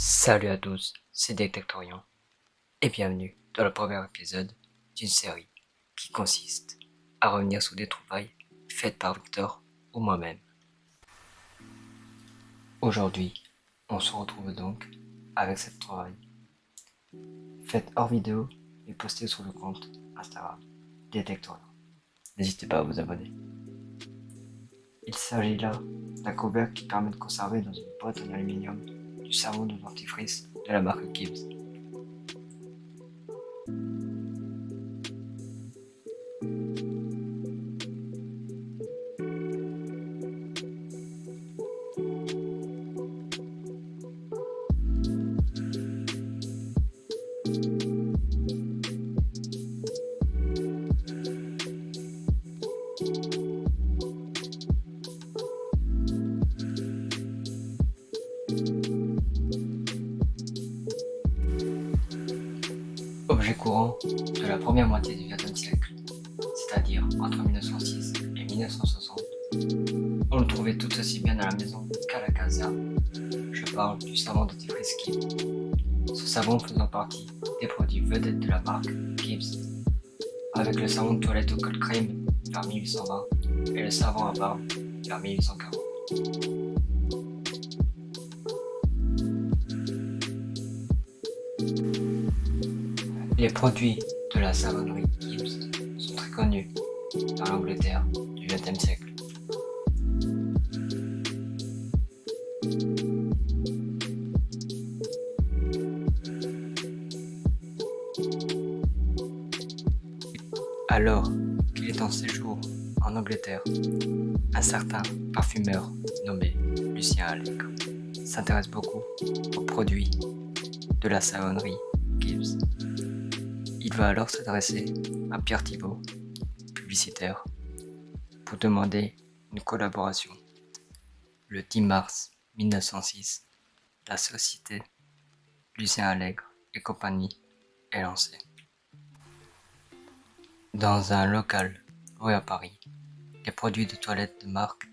Salut à tous, c'est Détectorion et bienvenue dans le premier épisode d'une série qui consiste à revenir sur des trouvailles faites par Victor ou moi-même. Aujourd'hui, on se retrouve donc avec cette trouvaille faite hors vidéo et postée sur le compte Instagram Détectorion. N'hésitez pas à vous abonner. Il s'agit là d'un couvercle qui permet de conserver dans une boîte en aluminium du savon de dentifrice de la marque Gibbs. Objet courant de la première moitié du XXe siècle, c'est-à-dire entre 1906 et 1960, on le trouvait tout aussi bien à la maison qu'à la caserne. Je parle du savon dentifrice Gibbs. Ce savon faisant partie des produits vedettes de la marque Gibbs, avec le savon de toilette au cold cream vers 1820 et le savon à barbe vers 1840. Les produits de la savonnerie Gibbs sont très connus dans l'Angleterre du XXe siècle. Alors qu'il est en séjour en Angleterre, un certain parfumeur nommé Lucien Allègre s'intéresse beaucoup aux produits de la savonnerie Gibbs. Il va alors s'adresser à Pierre Thibault, publicitaire, pour demander une collaboration. Le 10 mars 1906, la société Lucien Allègre et compagnie est lancée. Dans un local loué à Paris, les produits de toilette de marque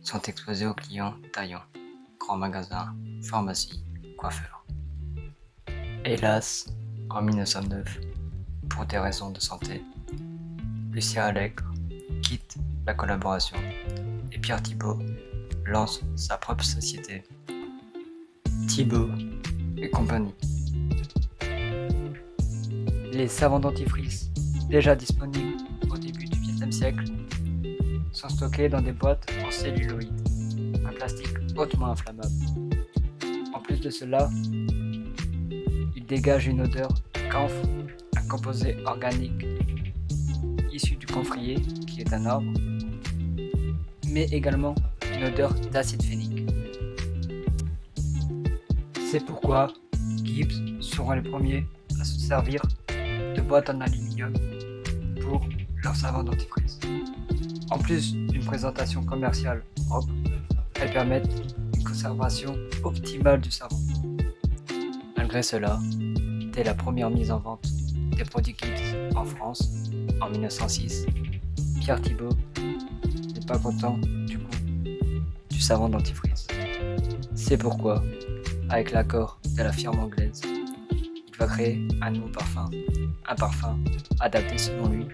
sont exposés aux clients taillants, grands magasins, pharmacies, coiffeurs. Hélas, en 1909, pour des raisons de santé, Lucien Allègre quitte la collaboration et Pierre Thibault lance sa propre société, Thibault et compagnie. Les savons dentifrice, déjà disponibles au début du XXe siècle, sont stockés dans des boîtes en celluloïd, un plastique hautement inflammable. En plus de cela, ils dégagent une odeur de camphre, un composé organique issu du camphrier, qui est un arbre, mais également une odeur d'acide phénique. C'est pourquoi Gibbs seront les premiers à se servir de boîtes en aluminium pour leur savon dentifrice. En plus d'une présentation commerciale propre, elles permettent une conservation optimale du savon. Malgré cela, dès la première mise en vente des produits Gibbs en France en 1906, Pierre Thibault n'est pas content du goût du savon dentifrice. C'est pourquoi, avec l'accord de la firme anglaise, il va créer un nouveau parfum, un parfum adapté selon lui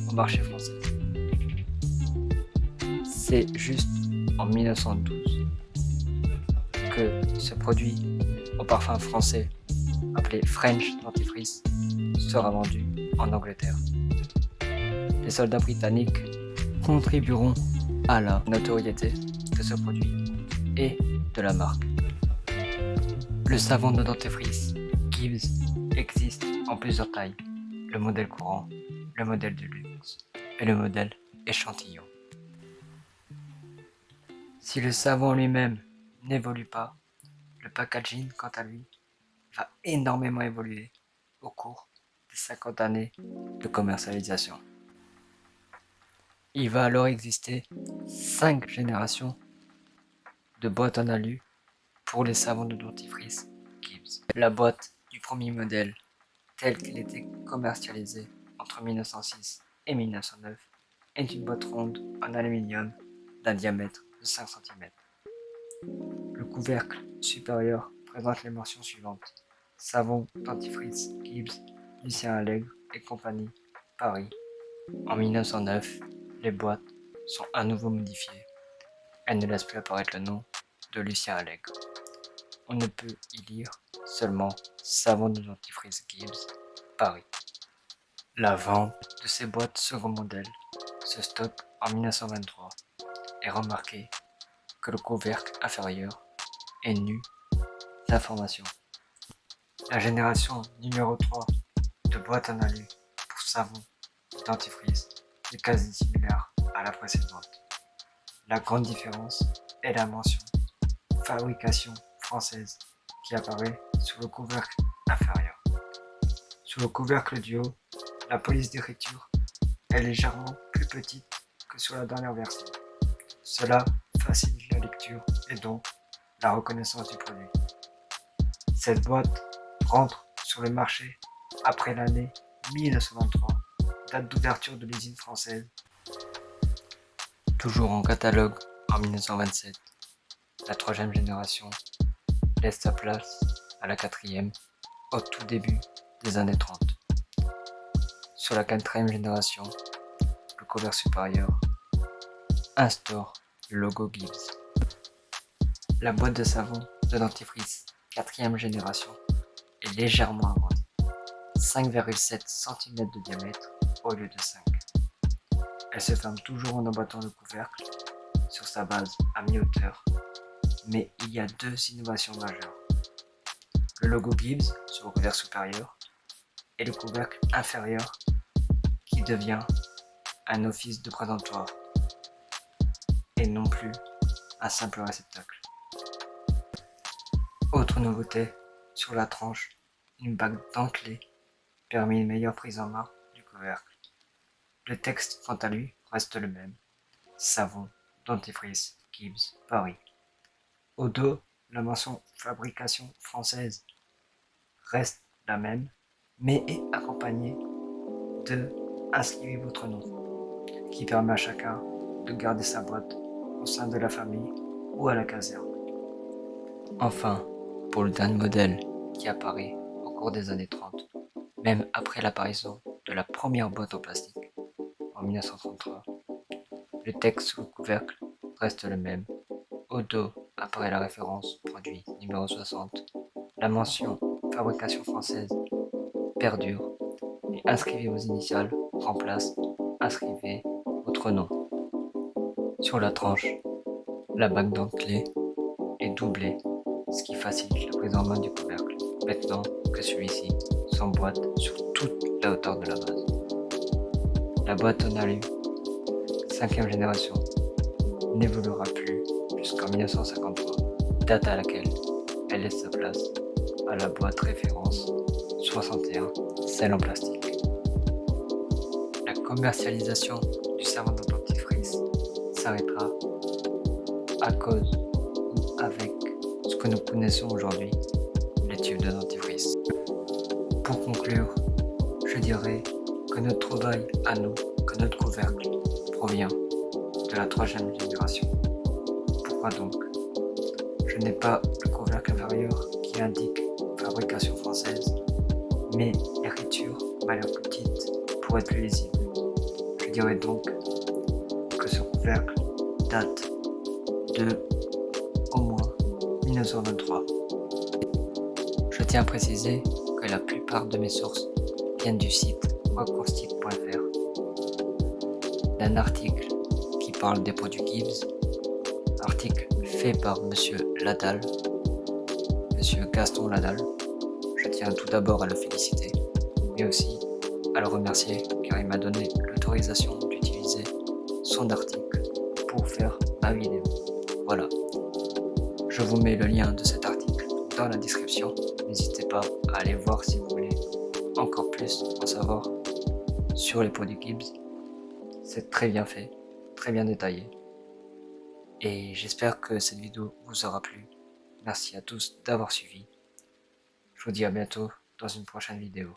au marché français. C'est juste en 1912 que ce produit au parfum français appelé French Dentifrice sera vendu en Angleterre. Les soldats britanniques contribueront à la notoriété de ce produit et de la marque. Le savon de dentifrice Gibbs existe en plusieurs tailles, le modèle courant, le modèle de luxe et le modèle échantillon. Si le savon lui-même n'évolue pas, le packaging, quant à lui, va énormément évoluer au cours des 50 années de commercialisation. Il va alors exister 5 générations de boîtes en alu pour les savons de dentifrice Gibbs. La boîte du premier modèle, telle qu'elle était commercialisée entre 1906 et 1909, est une boîte ronde en aluminium d'un diamètre de 5 cm. Le couvercle supérieur présente les mentions suivantes. Savon, dentifrice, Gibbs, Lucien Allègre et compagnie, Paris. En 1909, les boîtes sont à nouveau modifiées. Elles ne laissent plus apparaître le nom de Lucien Allègre. On ne peut y lire seulement savon de dentifrice Gibbs, Paris. La vente de ces boîtes second modèle se stocke en 1923 et remarquez que le couvercle inférieur est nu d'informations. La génération numéro 3 de boîtes en alu pour savon et dentifrice est quasi similaire à la précédente. La grande différence est la mention fabrication française qui apparaît sous le couvercle inférieur. Sous le couvercle du haut, la police d'écriture est légèrement plus petite que sur la dernière version. Cela facilite la lecture et donc la reconnaissance du produit. Cette boîte rentre sur le marché après l'année 1923, date d'ouverture de l'usine française. Toujours en catalogue en 1927, la troisième génération laisse sa place à la quatrième au tout début des années 30. Sur la quatrième génération, le couvercle supérieur instaure le logo Gibbs. La boîte de savon de dentifrice quatrième génération est légèrement agrandie, 5,7 cm de diamètre au lieu de 5. Elle se ferme toujours en embattant le couvercle sur sa base à mi-hauteur, mais il y a deux innovations majeures. Le logo Gibbs sur le couvercle supérieur et le couvercle inférieur qui devient un office de présentoir et non plus un simple réceptacle. Autre nouveauté, sur la tranche, une bague dentelée permet une meilleure prise en main du couvercle. Le texte, quant à lui, reste le même. Savon, dentifrice, Gibbs, Paris. Au dos, la mention fabrication française reste la même, mais est accompagnée de inscrivez votre nom, qui permet à chacun de garder sa boîte au sein de la famille ou à la caserne. Enfin, pour le dernier modèle qui apparaît au cours des années 30, même après l'apparition de la première boîte en plastique en 1933, le texte sous le couvercle reste le même. Au dos apparaît la référence produit numéro 60, la mention fabrication française perdure et inscrivez vos initiales remplace inscrivez votre nom. Sur la tranche, la bague dentelée est doublée, ce qui facilite la prise en main du couvercle, maintenant que celui-ci s'emboîte sur toute la hauteur de la base. La boîte en alu 5e génération n'évoluera plus jusqu'en 1953, date à laquelle elle laisse sa place à la boîte référence 61, celle en plastique. La commercialisation du savon de dentifrice s'arrêtera à cause ou avec ce que nous connaissons aujourd'hui, les tubes de dentifrice. Pour conclure, je dirais que notre trouvaille à nous, que notre couvercle provient de la troisième génération. Pourquoi donc? Je n'ai pas le couvercle inférieur qui indique fabrication française, mais l'écriture m'a l'air plus petite pour être plus lisible. Je dirais donc que ce couvercle date de au moins 1923. Je tiens à préciser que la plupart de mes sources viennent du site quaconstit.fr, d'un article qui parle des produits Gibbs, article fait par Monsieur Ladal, Monsieur Gaston Ladal. Je tiens tout d'abord à le féliciter, mais aussi à le remercier car il m'a donné l'autorisation d'utiliser son article pour faire ma vidéo. Voilà. Je vous mets le lien de cet article dans la description. N'hésitez pas à aller voir si vous voulez encore plus en savoir sur les produits Gibbs. C'est très bien fait, très bien détaillé. Et j'espère que cette vidéo vous aura plu. Merci à tous d'avoir suivi. Je vous dis à bientôt dans une prochaine vidéo.